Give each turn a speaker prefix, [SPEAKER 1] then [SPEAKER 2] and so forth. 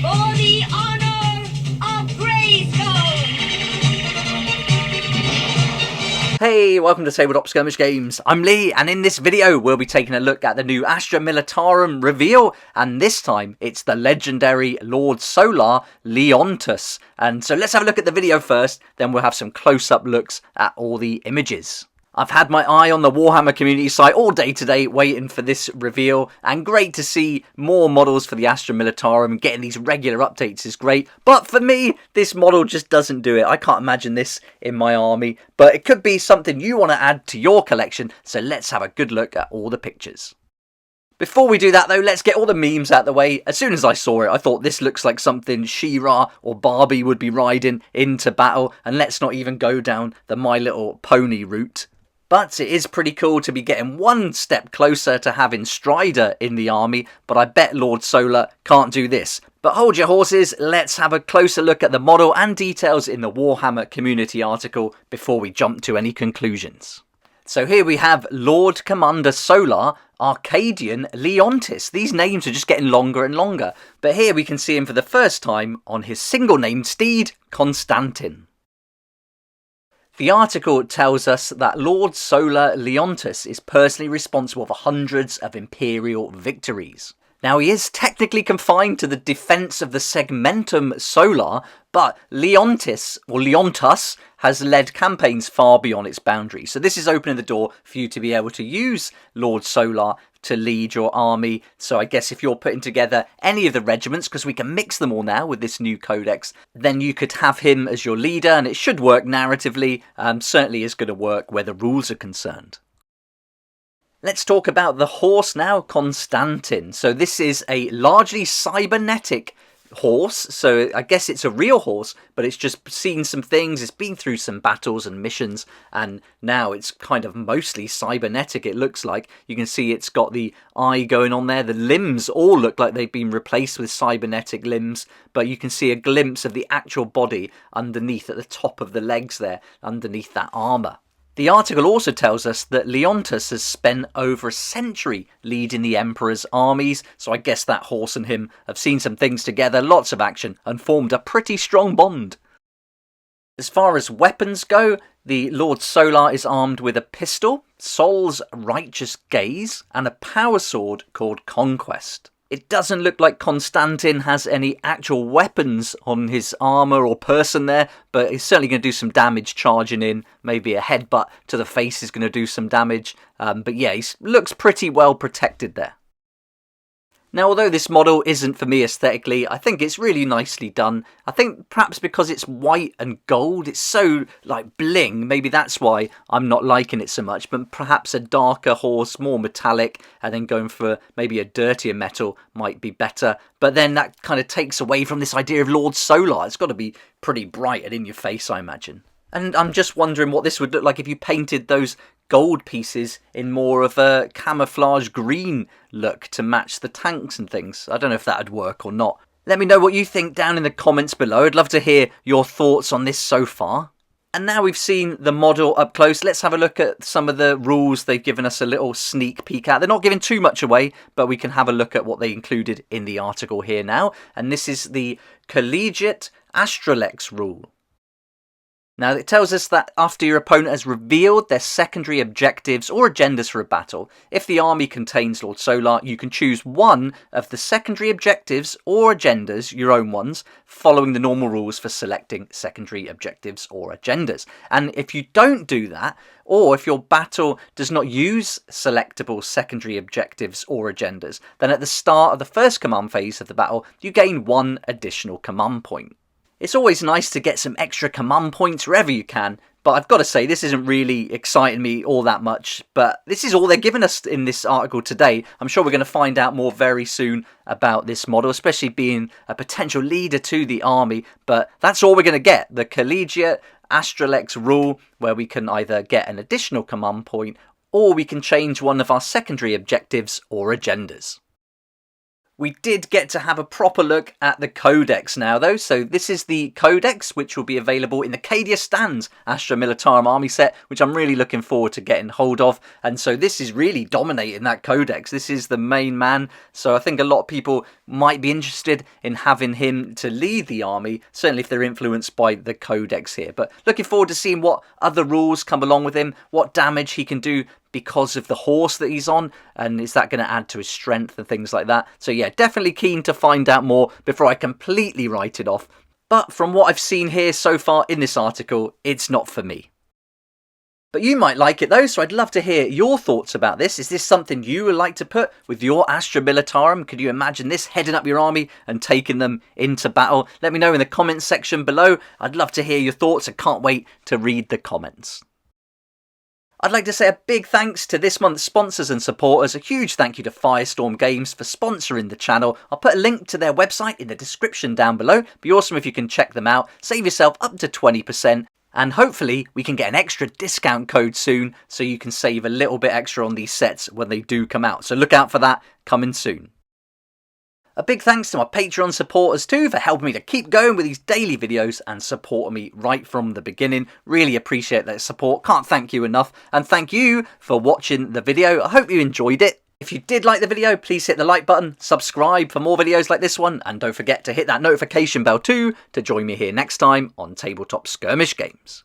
[SPEAKER 1] For the honor of Grayskull!
[SPEAKER 2] Hey, welcome to Tabletop Skirmish Games. I'm Lee, and in this video we'll be taking a look at the new ASTRA MILITARUM reveal, and this time it's the legendary Lord Solar Leontus. And so let's have a look at the video first, then we'll have some close-up looks at all the images. I've had my eye on the Warhammer community site all day today waiting for this reveal, and great to see more models for the ASTRA MILITARUM. Getting these regular updates is great, but for me this model just doesn't do it. I can't imagine this in my army, but it could be something you want to add to your collection, so let's have a good look at all the pictures. Before we do that though, let's get all the memes out the way. As soon as I saw it, I thought this looks like something She-Ra or Barbie would be riding into battle, and let's not even go down the My Little Pony route. But it is pretty cool to be getting one step closer to having Strider in the army, but I bet Lord Solar can't do this. But hold your horses, let's have a closer look at the model and details in the Warhammer community article before we jump to any conclusions. So here we have Lord Commander Solar, Arcadian Leontis. These names are just getting longer and longer, but here we can see him for the first time on his single-named steed, Constantin. The article tells us that Lord Solar Leontus is personally responsible for hundreds of Imperial victories. Now, he is technically confined to the defence of the Segmentum Solar, but Leontus has led campaigns far beyond its boundaries. So this is opening the door for you to be able to use Lord Solar to lead your army. So I guess if you're putting together any of the regiments, because we can mix them all now with this new codex, then you could have him as your leader, and it should work narratively. Certainly is going to work where the rules are concerned. Let's talk about the horse now, Constantin. So this is a largely cybernetic horse, so I guess it's a real horse, but it's just seen some things, it's been through some battles and missions, and now it's kind of mostly cybernetic, it looks like. You can see it's got the eye going on there, the limbs all look like they've been replaced with cybernetic limbs, but you can see a glimpse of the actual body underneath at the top of the legs there, underneath that armour. The article also tells us that Leontus has spent over a century leading the Emperor's armies, so I guess that horse and him have seen some things together, lots of action, and formed a pretty strong bond. As far as weapons go, the Lord Solar is armed with a pistol, Sol's Righteous Gaze, and a power sword called Conquest. It doesn't look like Constantin has any actual weapons on his armour or person there, but he's certainly going to do some damage charging in. Maybe a headbutt to the face is going to do some damage. But yeah, he looks pretty well protected there. Now, although this model isn't for me aesthetically, I think it's really nicely done. I think perhaps because it's white and gold, it's so like bling, maybe that's why I'm not liking it so much, but perhaps a darker horse, more metallic, and then going for maybe a dirtier metal might be better. But then that kind of takes away from this idea of Lord Solar. It's got to be pretty bright and in your face, I imagine. And I'm just wondering what this would look like if you painted those gold pieces in more of a camouflage green look to match the tanks and things. I don't know if that would work or not. Let me know what you think down in the comments below. I'd love to hear your thoughts on this so far. And now we've seen the model up close, let's have a look at some of the rules they've given us a little sneak peek at. They're not giving too much away, but we can have a look at what they included in the article here now. And this is the Collegiate Astral rule. Now, it tells us that after your opponent has revealed their secondary objectives or agendas for a battle, if the army contains Lord Solar, you can choose one of the secondary objectives or agendas, your own ones, following the normal rules for selecting secondary objectives or agendas. And if you don't do that, or if your battle does not use selectable secondary objectives or agendas, then at the start of the first command phase of the battle, you gain one additional command point. It's always nice to get some extra command points wherever you can, but I've got to say this isn't really exciting me all that much, but this is all they're giving us in this article today. I'm sure we're going to find out more very soon about this model, especially being a potential leader to the army, but that's all we're going to get, the Collegiate Astral rule, where we can either get an additional command point, or we can change one of our secondary objectives or agendas. We did get to have a proper look at the Codex now though, so this is the Codex which will be available in the Cadia Stands Astra Militarum army set, which I'm really looking forward to getting hold of. And so this is really dominating that Codex. This is the main man, so I think a lot of people might be interested in having him to lead the army, certainly if they're influenced by the Codex here. But looking forward to seeing what other rules come along with him, what damage he can do because of the horse that he's on, and is that going to add to his strength and things like that. So yeah, definitely keen to find out more before I completely write it off. But from what I've seen here so far in this article, it's not for me. But you might like it though, so I'd love to hear your thoughts about this. Is this something you would like to put with your Astra Militarum? Could you imagine this heading up your army and taking them into battle? Let me know in the comments section below. I'd love to hear your thoughts. I can't wait to read the comments. I'd like to say a big thanks to this month's sponsors and supporters. A huge thank you to Firestorm Games for sponsoring the channel. I'll put a link to their website in the description down below. Be awesome if you can check them out. Save yourself up to 20%. And hopefully we can get an extra discount code soon so you can save a little bit extra on these sets when they do come out. So look out for that coming soon. A big thanks to my Patreon supporters too for helping me to keep going with these daily videos and supporting me right from the beginning. Really appreciate that support. Can't thank you enough. And thank you for watching the video. I hope you enjoyed it. If you did like the video, please hit the like button, subscribe for more videos like this one, and don't forget to hit that notification bell too to join me here next time on Tabletop Skirmish Games.